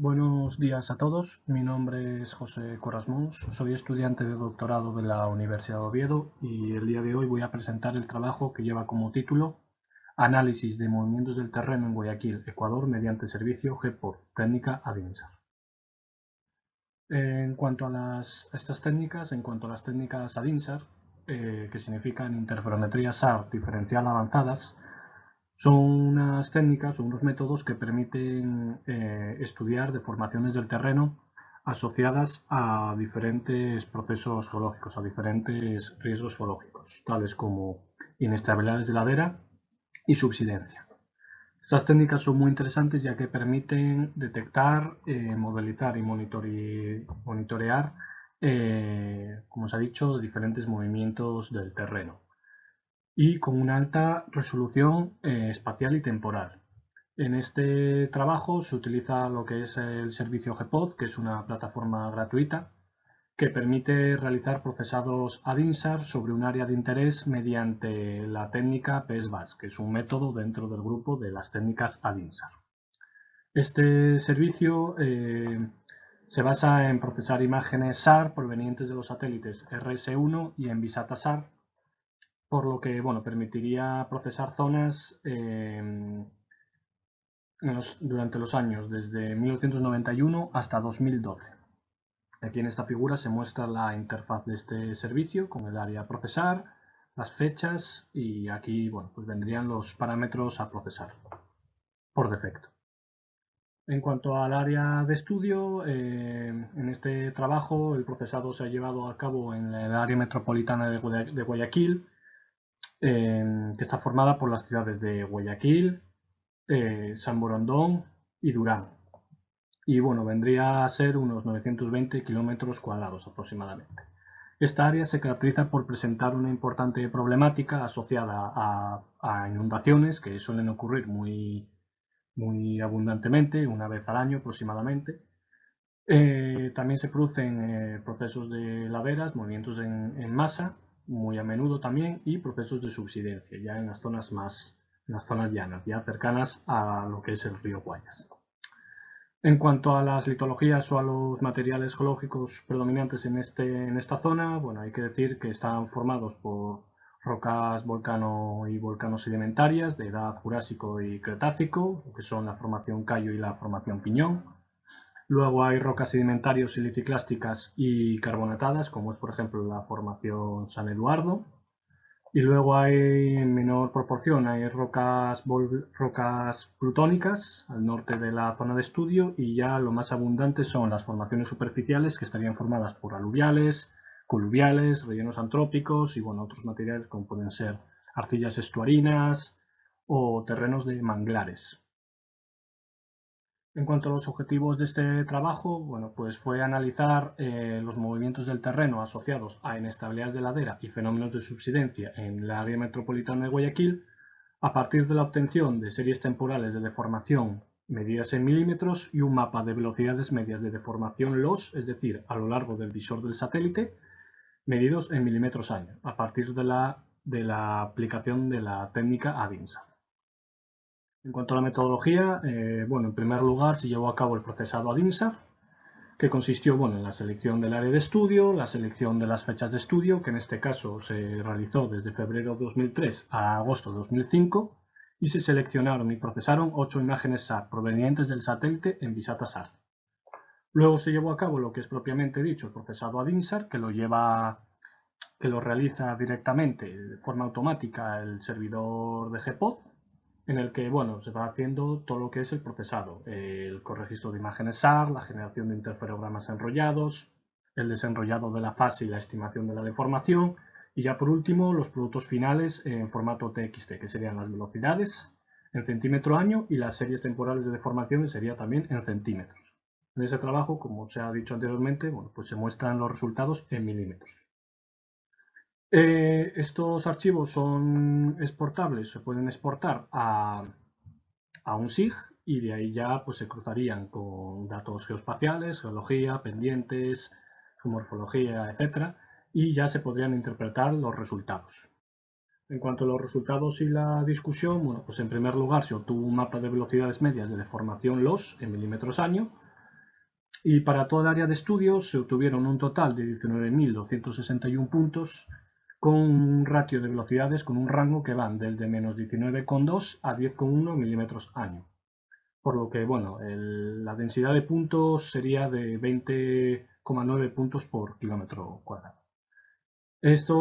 Buenos días a todos, mi nombre es José Corrasmons, soy estudiante de doctorado de la Universidad de Oviedo y el día de hoy voy a presentar el trabajo que lleva como título Análisis de movimientos del terreno en Guayaquil, Ecuador mediante servicio GPOD, técnica ADINSAR. En cuanto a las técnicas ADINSAR, que significan interferometría SAR diferencial avanzadas, son unas técnicas o unos métodos que permiten estudiar deformaciones del terreno asociadas a diferentes procesos geológicos, a diferentes riesgos geológicos, tales como inestabilidades de ladera y subsidencia. Estas técnicas son muy interesantes ya que permiten detectar, modelizar y monitorear, como os ha dicho, diferentes movimientos del terreno y con una alta resolución espacial y temporal. En este trabajo se utiliza lo que es el servicio GPOD, que es una plataforma gratuita que permite realizar procesados ADINSAR sobre un área de interés mediante la técnica PESBAS, que es un método dentro del grupo de las técnicas ADINSAR. Este servicio se basa en procesar imágenes SAR provenientes de los satélites RS-1 y Envisata SAR, por lo que permitiría procesar zonas durante los años desde 1991 hasta 2012. Aquí en esta figura se muestra la interfaz de este servicio con el área a procesar, las fechas y aquí pues vendrían los parámetros a procesar por defecto. En cuanto al área de estudio, en este trabajo el procesado se ha llevado a cabo en el área metropolitana de Guayaquil, que está formada por las ciudades de Guayaquil, San Borondón y Durán. Y vendría a ser unos 920 kilómetros cuadrados aproximadamente. Esta área se caracteriza por presentar una importante problemática asociada a inundaciones que suelen ocurrir muy abundantemente, una vez al año aproximadamente. También se producen procesos de laderas, movimientos en masa, muy a menudo también, y procesos de subsidencia, ya en las zonas llanas, ya cercanas a lo que es el río Guayas. En cuanto a las litologías o a los materiales geológicos predominantes en esta zona, hay que decir que están formados por rocas volcano y volcano-sedimentarias de edad Jurásico y Cretácico, que son la formación Cayo y la formación Piñón. Luego hay rocas sedimentarias siliciclásticas y carbonatadas, como es por ejemplo la formación San Eduardo. Y luego hay en menor proporción, hay rocas plutónicas al norte de la zona de estudio y ya lo más abundante son las formaciones superficiales que estarían formadas por aluviales, coluviales, rellenos antrópicos y otros materiales como pueden ser arcillas estuarinas o terrenos de manglares. En cuanto a los objetivos de este trabajo, pues fue analizar los movimientos del terreno asociados a inestabilidades de ladera y fenómenos de subsidencia en el área metropolitana de Guayaquil a partir de la obtención de series temporales de deformación medidas en milímetros y un mapa de velocidades medias de deformación LOS, es decir, a lo largo del visor del satélite, medidos en milímetros año, a partir de la aplicación de la técnica ADINSAR. En cuanto a la metodología, en primer lugar se llevó a cabo el procesado ADINSAR, que consistió en la selección del área de estudio, la selección de las fechas de estudio, que en este caso se realizó desde febrero de 2003 a agosto de 2005, y se seleccionaron y procesaron 8 imágenes SAR provenientes del satélite Envisata SAR. Luego se llevó a cabo lo que es propiamente dicho el procesado ADINSAR, que lo realiza directamente de forma automática el servidor de GPOD, en el que se va haciendo todo lo que es el procesado, el corregistro de imágenes SAR, la generación de interferogramas enrollados, el desenrollado de la fase y la estimación de la deformación, y ya por último los productos finales en formato TXT, que serían las velocidades en centímetro año y las series temporales de deformación, que sería también en centímetros. En ese trabajo, como se ha dicho anteriormente, pues se muestran los resultados en milímetros. Estos archivos son exportables, se pueden exportar a un SIG y de ahí ya pues se cruzarían con datos geoespaciales, geología, pendientes, morfología, etc. Y ya se podrían interpretar los resultados. En cuanto a los resultados y la discusión, pues en primer lugar se obtuvo un mapa de velocidades medias de deformación LOS en milímetros año, Y para toda el área de estudios se obtuvieron un total de 19.261 puntos con un ratio de velocidades con un rango que van desde menos 19,2 a 10,1 milímetros año. Por lo que, bueno, la densidad de puntos sería de 20,9 puntos por kilómetro cuadrado. Este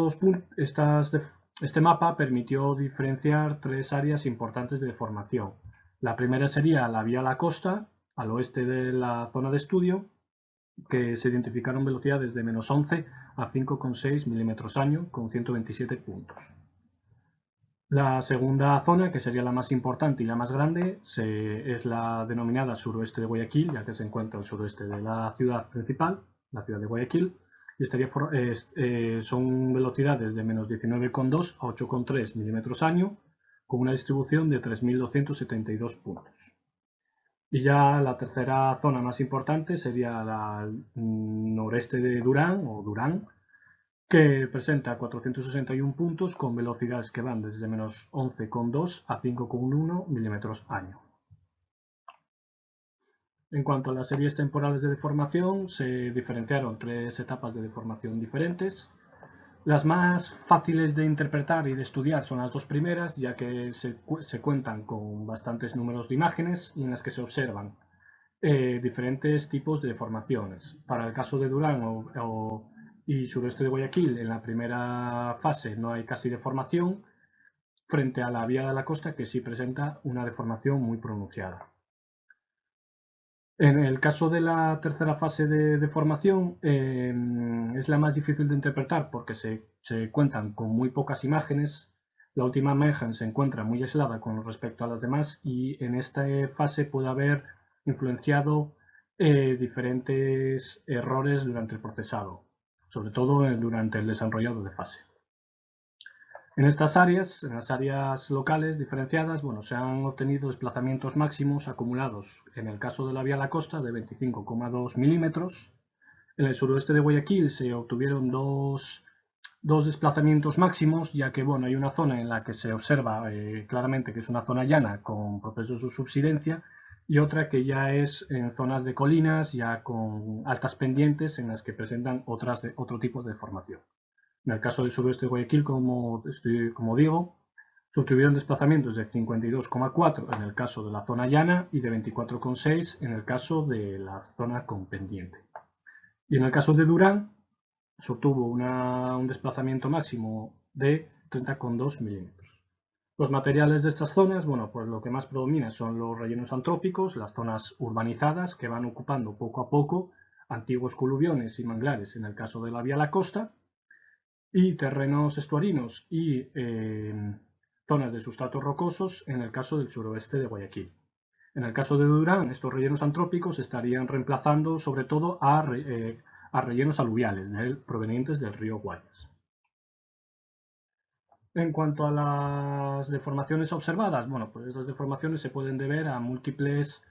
mapa permitió diferenciar tres áreas importantes de deformación. La primera sería la vía a la costa, al oeste de la zona de estudio, que se identificaron velocidades de menos 11 a 5,6 milímetros año con 127 puntos. La segunda zona, que sería la más importante y la más grande, es la denominada suroeste de Guayaquil, ya que se encuentra al suroeste de la ciudad principal, la ciudad de Guayaquil, y son velocidades de menos 19,2 a 8,3 milímetros año, con una distribución de 3.272 puntos. Y ya la tercera zona más importante sería la noreste de Durán, o Durán, que presenta 461 puntos con velocidades que van desde menos 11,2 a 5,1 milímetros año. En cuanto a las series temporales de deformación, se diferenciaron tres etapas de deformación diferentes. Las más fáciles de interpretar y de estudiar son las dos primeras, ya que se cuentan con bastantes números de imágenes y en las que se observan diferentes tipos de deformaciones. Para el caso de Durán y suroeste de Guayaquil, en la primera fase no hay casi deformación, frente a la vía de la costa que sí presenta una deformación muy pronunciada. En el caso de la tercera fase de deformación es la más difícil de interpretar porque se cuentan con muy pocas imágenes. La última imagen se encuentra muy aislada con respecto a las demás y en esta fase puede haber influenciado diferentes errores durante el procesado, sobre todo durante el desarrollado de fase. En estas áreas, en las áreas locales diferenciadas, bueno, se han obtenido desplazamientos máximos acumulados, en el caso de la vía a la costa, de 25,2 milímetros. En el suroeste de Guayaquil se obtuvieron dos desplazamientos máximos, ya que bueno, hay una zona en la que se observa claramente que es una zona llana con procesos de subsidencia y otra que ya es en zonas de colinas, ya con altas pendientes en las que presentan otro tipo de deformación. En el caso del suroeste de Guayaquil, como digo, se obtuvieron desplazamientos de 52,4 en el caso de la zona llana y de 24,6 en el caso de la zona con pendiente. Y en el caso de Durán, se obtuvo un desplazamiento máximo de 30,2 milímetros. Los materiales de estas zonas, bueno, pues lo que más predomina son los rellenos antrópicos, las zonas urbanizadas que van ocupando poco a poco antiguos coluviones y manglares en el caso de la vía a la costa, y terrenos estuarinos y zonas de sustratos rocosos en el caso del suroeste de Guayaquil. En el caso de Durán, estos rellenos antrópicos estarían reemplazando sobre todo a rellenos aluviales provenientes del río Guayas. En cuanto a las deformaciones observadas, bueno, pues estas deformaciones se pueden deber a múltiples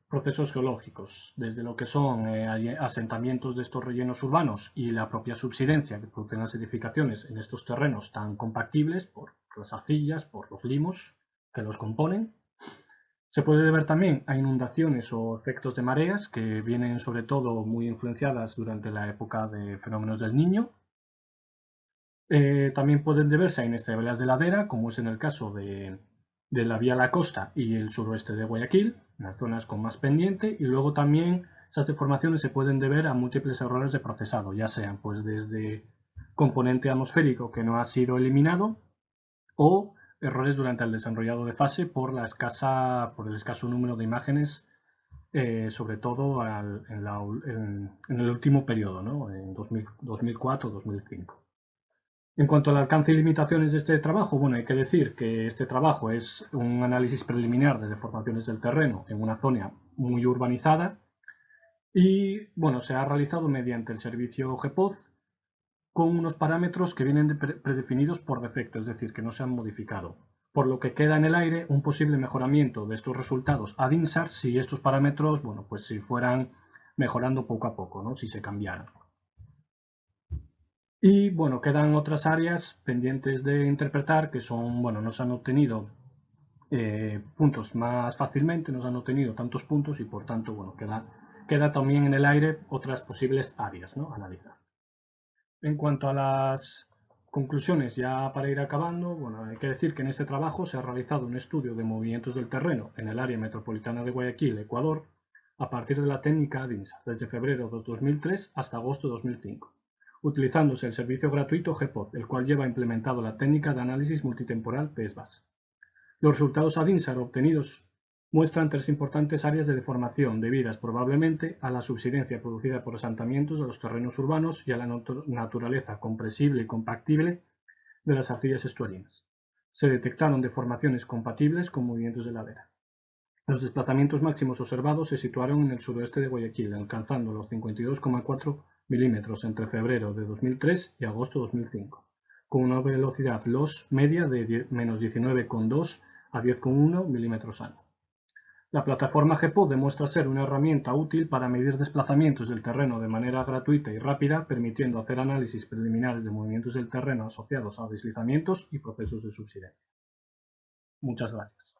procesos geológicos, desde lo que son asentamientos de estos rellenos urbanos y la propia subsidencia que producen las edificaciones en estos terrenos tan compactibles por las arcillas, por los limos que los componen. Se puede deber también a inundaciones o efectos de mareas que vienen sobre todo muy influenciadas durante la época de fenómenos del Niño. También pueden deberse a inestabilidades de ladera, como es en el caso de la vía a la costa y el suroeste de Guayaquil, en las zonas con más pendiente, y luego también esas deformaciones se pueden deber a múltiples errores de procesado, ya sean pues desde componente atmosférico que no ha sido eliminado o errores durante el desarrollado de fase por el escaso número de imágenes, sobre todo en el último periodo, ¿no? En 2004-2005. En cuanto al alcance y limitaciones de este trabajo, bueno, hay que decir que este trabajo es un análisis preliminar de deformaciones del terreno en una zona muy urbanizada y, bueno, se ha realizado mediante el servicio GEPOZ con unos parámetros que vienen predefinidos por defecto, es decir, que no se han modificado, por lo que queda en el aire un posible mejoramiento de estos resultados ad INSAR si estos parámetros, bueno, pues si fueran mejorando poco a poco, ¿no? Si se cambiaran. Y bueno, quedan otras áreas pendientes de interpretar que son, bueno, no se han obtenido puntos más fácilmente, no se han obtenido tantos puntos y por tanto, bueno, queda queda también en el aire otras posibles áreas, ¿no?, a analizar. En cuanto a las conclusiones, ya para ir acabando, bueno, hay que decir que en este trabajo se ha realizado un estudio de movimientos del terreno en el área metropolitana de Guayaquil, Ecuador, a partir de la técnica ADINSA, desde febrero de 2003 hasta agosto de 2005, utilizándose el servicio gratuito GPOD, el cual lleva implementado la técnica de análisis multitemporal PESBAS. Los resultados ADINSA obtenidos muestran tres importantes áreas de deformación debidas probablemente a la subsidencia producida por asentamientos de los terrenos urbanos y a la naturaleza compresible y compactible de las arcillas estuarinas. Se detectaron deformaciones compatibles con movimientos de ladera. Los desplazamientos máximos observados se situaron en el suroeste de Guayaquil, alcanzando los 52,4 milímetros entre febrero de 2003 y agosto de 2005, con una velocidad loss media de menos 19,2 a 10,1 milímetros año. La plataforma GPOD demuestra ser una herramienta útil para medir desplazamientos del terreno de manera gratuita y rápida, permitiendo hacer análisis preliminares de movimientos del terreno asociados a deslizamientos y procesos de subsidencia. Muchas gracias.